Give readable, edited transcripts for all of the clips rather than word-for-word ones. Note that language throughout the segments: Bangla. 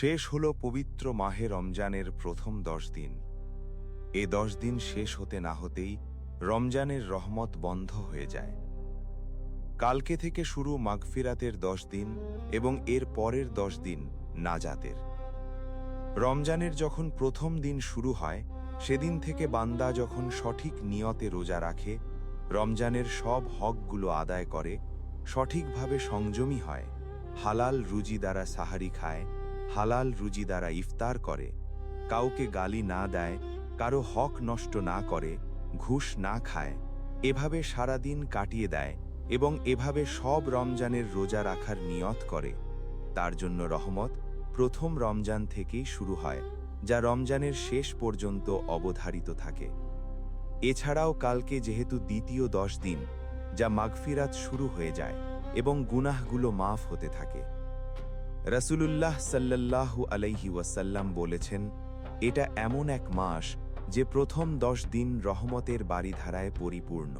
শেষ হল পবিত্র মাহে রমজানের প্রথম 10 দিন। এ 10 দিন শেষ হতে না হতেই রমজানের রহমত বন্ধ হয়ে যায়। কালকে থেকে শুরু মাগফিরাতের 10 দিন এবং এর পরের 10 দিন নাজাতের। রমজানের যখন প্রথম দিন শুরু হয়, সেদিন থেকে বান্দা যখন সঠিক নিয়তে রোজা রাখে, রমজানের সব হকগুলো আদায় করে, সঠিকভাবে সংযমী হয়, হালাল রুজি দ্বারা সাহারি খায়, হালাল রুজি দ্বারা ইফতার করে, কাউকে গালি না দেয়, কারো হক নষ্ট না করে, ঘুষ না খায়, এভাবে সারাদিন কাটিয়ে দেয় এবং এভাবে সব রমজানের রোজা রাখার নিয়ত করে, তার জন্য রহমত প্রথম রমজান থেকেই শুরু হয়, যা রমজানের শেষ পর্যন্ত অবধারিত থাকে। এছাড়াও কালকে যেহেতু দ্বিতীয় 10 দিন, যা মাগফিরাত শুরু হয়ে যায় এবং গুনাহগুলো মাফ হতে থাকে। রাসূলুল্লাহ সাল্লাল্লাহু আলাইহি ওয়াসাল্লাম বলেছেন, এটা এমন এক মাস যে প্রথম 10 দিন রহমতের বারিধারায় পরিপূর্ণ,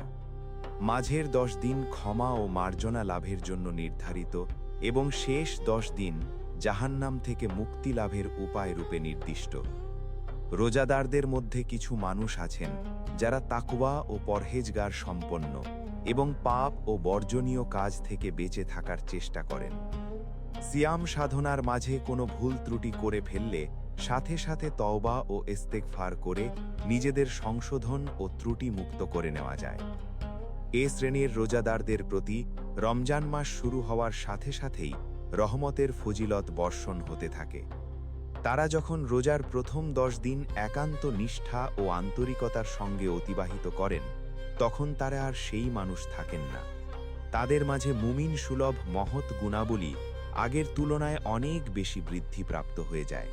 মাঝের 10 দিন ক্ষমা ও মার্জনা লাভের জন্য নির্ধারিত এবং শেষ 10 দিন জাহান্নাম থেকে মুক্তি লাভের উপায় রূপে নির্দিষ্ট। রোজাদারদের মধ্যে কিছু মানুষ আছেন যারা তাকওয়া ও পরহেজগার সম্পন্ন এবং পাপ ও বর্জনীয় কাজ থেকে বেঁচে থাকার চেষ্টা করেন। সিয়াম সাধনার মাঝে কোনো ভুল ত্রুটি করে ফেললে সাথে সাথে তওবা ও ইস্তেগফার করে নিজেদের সংশোধন ও ত্রুটি মুক্ত করে নেওয়া যায়। এ শ্রেণীর রোজাদারদের প্রতি রমজান মাস শুরু হওয়ার সাথে সাথেই রহমতের ফজিলত বর্ষণ হতে থাকে। তারা যখন রোজার প্রথম 10 দিন একান্ত নিষ্ঠা ও আন্তরিকতার সঙ্গে অতিবাহিত করেন, তখন তারা আর সেই মানুষ থাকেন না। তাদের মাঝে মুমিন সুলভ মহৎ গুণাবলী আগের তুলনায় অনেক বেশি বৃদ্ধিপ্রাপ্ত হয়ে যায়।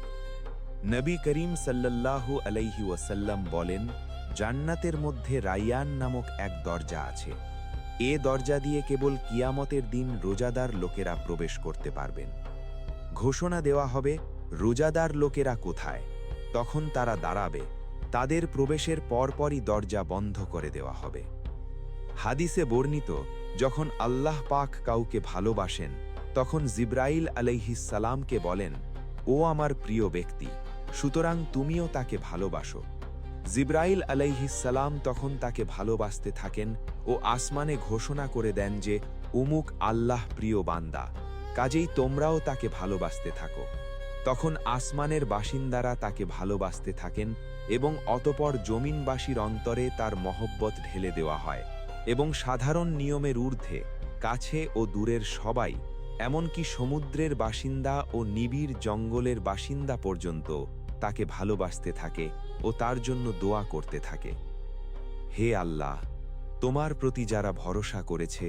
নবী করিম সাল্লাল্লাহু আলাইহি ওয়াসাল্লাম বলেন, জান্নাতের মধ্যে রাইয়ান নামক এক দরজা আছে। এ দরজা দিয়ে কেবল কিয়ামতের দিন রোজাদার লোকেরা প্রবেশ করতে পারবেন। ঘোষণা দেওয়া হবে, রোজাদার লোকেরা কোথায়? তখন তারা দাঁড়াবে, তাদের প্রবেশের পরপরই দরজা বন্ধ করে দেওয়া হবে। হাদিসে বর্ণিত, যখন আল্লাহ পাক কাউকে ভালোবাসেন, তখন জিবরাইল আলাইহিস সালামকে বলেন, ও আমার প্রিয় ব্যক্তি, সুতরাং তুমিও তাকে ভালোবাসো। জিবরাইল আলাইহিস সালাম তখন তাকে ভালোবাসতে থাকেন ও আসমানে ঘোষণা করে দেন যে, উমুক আল্লাহ প্রিয় বান্দা, কাজেই তোমরাও তাকে ভালোবাসতে থাকো। তখন আসমানের বাসিন্দারা তাকে ভালোবাসতে থাকেন এবং অতপর জমিনবাসীর অন্তরে তার মহব্বত ঢেলে দেওয়া হয় এবং সাধারণ নিয়মের ঊর্ধ্বে কাছে ও দূরের সবাই, এমনকি সমুদ্রের বাসিন্দা ও নিবিড় জঙ্গলের বাসিন্দা পর্যন্ত তাকে ভালোবাসতে থাকে ও তার জন্য দোয়া করতে থাকে। হে আল্লাহ, তোমার প্রতি যারা ভরসা করেছে,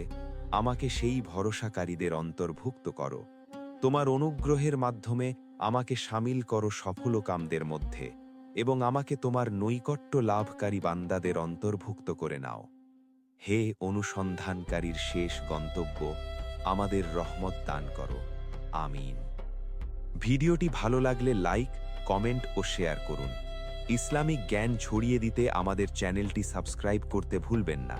আমাকে সেই ভরসাকারীদের অন্তর্ভুক্ত করো। তোমার অনুগ্রহের মাধ্যমে আমাকে শামিল করো সফলকামদের মধ্যে এবং আমাকে তোমার নৈকট্য লাভকারী বান্দাদের অন্তর্ভুক্ত করে নাও। হে অনুসন্ধানকারীর শেষ গন্তব্য, আমাদের রহমত দান করো। আমিন। ভিডিওটি ভালো লাগলে লাইক, কমেন্ট ও শেয়ার করুন। ইসলামিক জ্ঞান ছড়িয়ে দিতে আমাদের চ্যানেলটি সাবস্ক্রাইব করতে ভুলবেন না।